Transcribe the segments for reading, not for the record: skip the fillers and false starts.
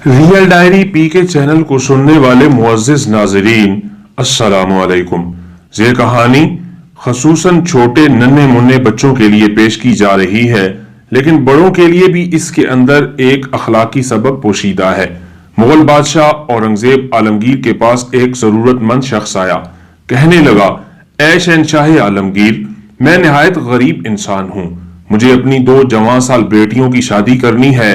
Real diary P के channel को सुनने वाले मुअज़्ज़िज़ नाज़रीन, अस्सलामु अलैकुम। ये कहानी खसूसन छोटे नन्हे मुन्ने बच्चों के लिए पेश की जा रही है, लेकिन बड़ों के लिए भी इसके अंदर एक अखलाकी सबक पोशीदा है। मुगल बादशाह औरंगजेब आलमगीर के पास एक जरूरतमंद शख्स आया। कहने लगा, ऐ शहंशाह आलमगीर, मैं निहायत गरीब इंसान हूँ। मुझे अपनी 2 जवान साल बेटियों की शादी करनी है,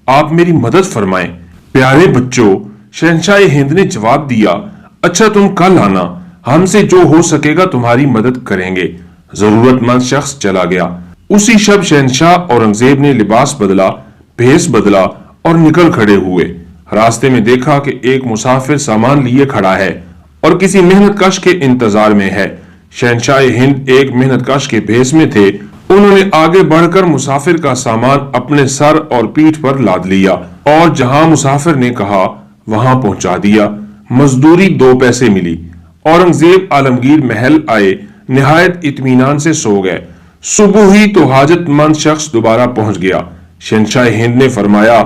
आप मेरी मदद फरमाएं। प्यारे बच्चों, शहंशाह हिंद ने जवाब दिया, अच्छा तुम कल आना, हमसे जो हो सकेगा तुम्हारी मदद करेंगे। जरूरतमंद शख्स चला गया। उसी शब शहंशाह औरंगजेब ने लिबास बदला, भेस बदला और निकल खड़े हुए। रास्ते में देखा कि एक मुसाफिर सामान लिए खड़ा है और किसी मेहनतकश के इंतजार में है। शहंशाह हिंद एक मेहनतकश के भेस में थे। उन्होंने आगे बढ़कर मुसाफिर का सामान अपने सर और पीठ पर लाद लिया और जहां मुसाफिर ने कहा वहां पहुंचा दिया। मजदूरी 2 पैसे मिली। औरंगजेब आलमगीर महल आए, निहायत इत्मीनान से सो गए। सुबह हुई तो हाजतमंद शख्स दोबारा पहुंच गया। शहंशाह हिंद ने फरमाया,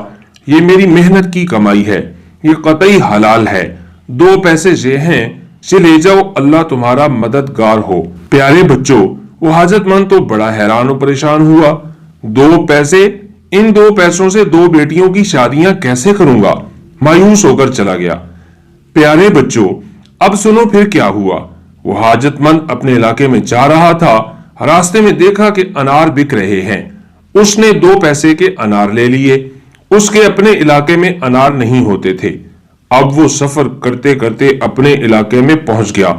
ये मेरी मेहनत की कमाई है, ये कतई हलाल है। 2 पैसे ये हैं, ये ले जाओ, अल्लाह तुम्हारा मददगार हो। प्यारे बच्चों, वो हाजतमंद तो बड़ा हैरान और परेशान हुआ। 2 पैसे, इन 2 पैसों से 2 बेटियों की शादियां कैसे करूंगा? मायूस होकर चला गया। प्यारे बच्चों, अब सुनो फिर क्या हुआ। वो हाजतमंद अपने इलाके में जा रहा था। रास्ते में देखा कि अनार बिक रहे हैं। उसने 2 पैसे के अनार ले लिए। उसके अपने इलाके में अनार नहीं होते थे। अब वो सफर करते करते अपने इलाके में पहुंच गया।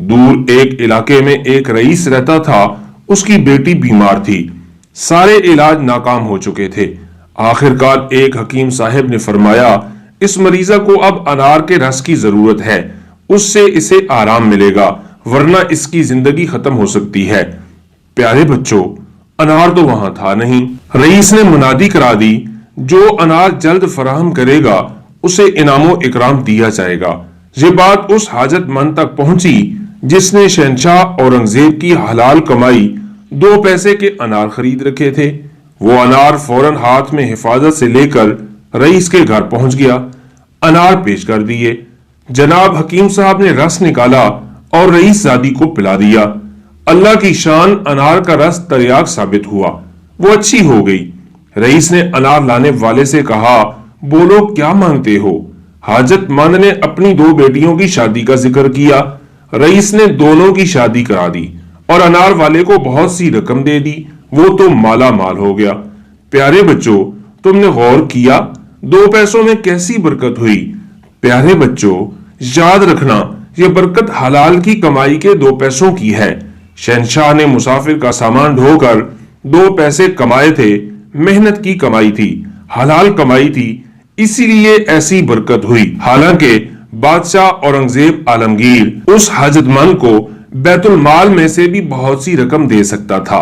दूर एक इलाके में एक रईस रहता था। उसकी बेटी बीमार थी। सारे इलाज नाकाम हो चुके थे। आखिरकार एक हकीम साहब ने फरमाया, इस मरीजा को अब अनार के रस की जरूरत है, उससे इसे आराम मिलेगा, वरना इसकी जिंदगी खत्म हो सकती है। प्यारे बच्चों, अनार तो वहां था नहीं। रईस ने मुनादी करा दी, जो अनार जल्द फराहम करेगा उसे इनामो इकराम दिया जाएगा। ये बात उस हाजतमंद तक पहुंची जिसने शहंशाह औरंगजेब की हलाल कमाई 2 पैसे के अनार खरीद रखे थे। वो अनार फौरन हाथ में हिफाजत से लेकर रईस के घर पहुंच गया। अनार पेश कर दिए। जनाब हकीम साहब ने रस निकाला और रईस जादी को पिला दिया। अल्लाह की शान, अनार का रस तरियाक साबित हुआ, वो अच्छी हो गई। रईस ने अनार लाने वाले से कहा, बोलो क्या मांगते हो? हाजतमंद ने अपनी 2 बेटियों की शादी का जिक्र किया। रईस ने दोनों की शादी करा दी और अनार वाले को बहुत सी रकम दे दी। वो तो माला माल हो गया। प्यारे बच्चों, तुमने गौर किया 2 पैसों में कैसी बरकत हुई? प्यारे बच्चों, याद रखना, यह बरकत हलाल की कमाई के 2 पैसों की है। शहंशाह ने मुसाफिर का सामान ढोकर 2 पैसे कमाए थे। मेहनत की कमाई थी, हलाल कमाई थी, इसीलिए ऐसी बरकत हुई। हालांकि बादशाह औरंगजेब आलमगीर उस हाजतमंद को बैतुल माल में से भी बहुत सी रकम दे सकता था,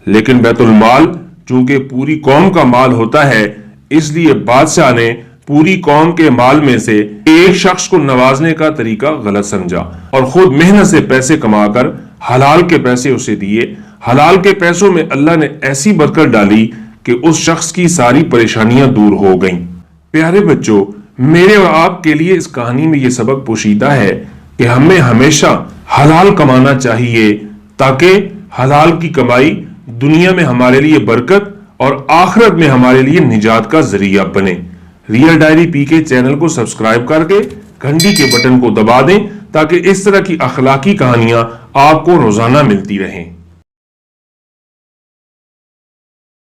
लेकिन बैतुल माल चूंकि पूरी कौम का माल होता है, इसलिए बादशाह ने पूरी कौम के माल में से एक शख्स को नवाजने का तरीका गलत समझा और खुद मेहनत से पैसे कमाकर हलाल के पैसे उसे दिए। हलाल के पैसों में अल्लाह ने ऐसी बरकत डाली कि उस शख्स की सारी परेशानियां दूर हो गईं। प्यारे बच्चों, मेरे और आपके लिए इस कहानी में यह सबक पोशीदा है कि हमें हमेशा हलाल कमाना चाहिए, ताकि हलाल की कमाई दुनिया में हमारे लिए बरकत और आखिरत में हमारे लिए निजात का जरिया बने। रियल डायरी पी के चैनल को सब्सक्राइब करके घंटी के बटन को दबा दें, ताकि इस तरह की अखलाकी कहानियां आपको रोजाना मिलती रहें।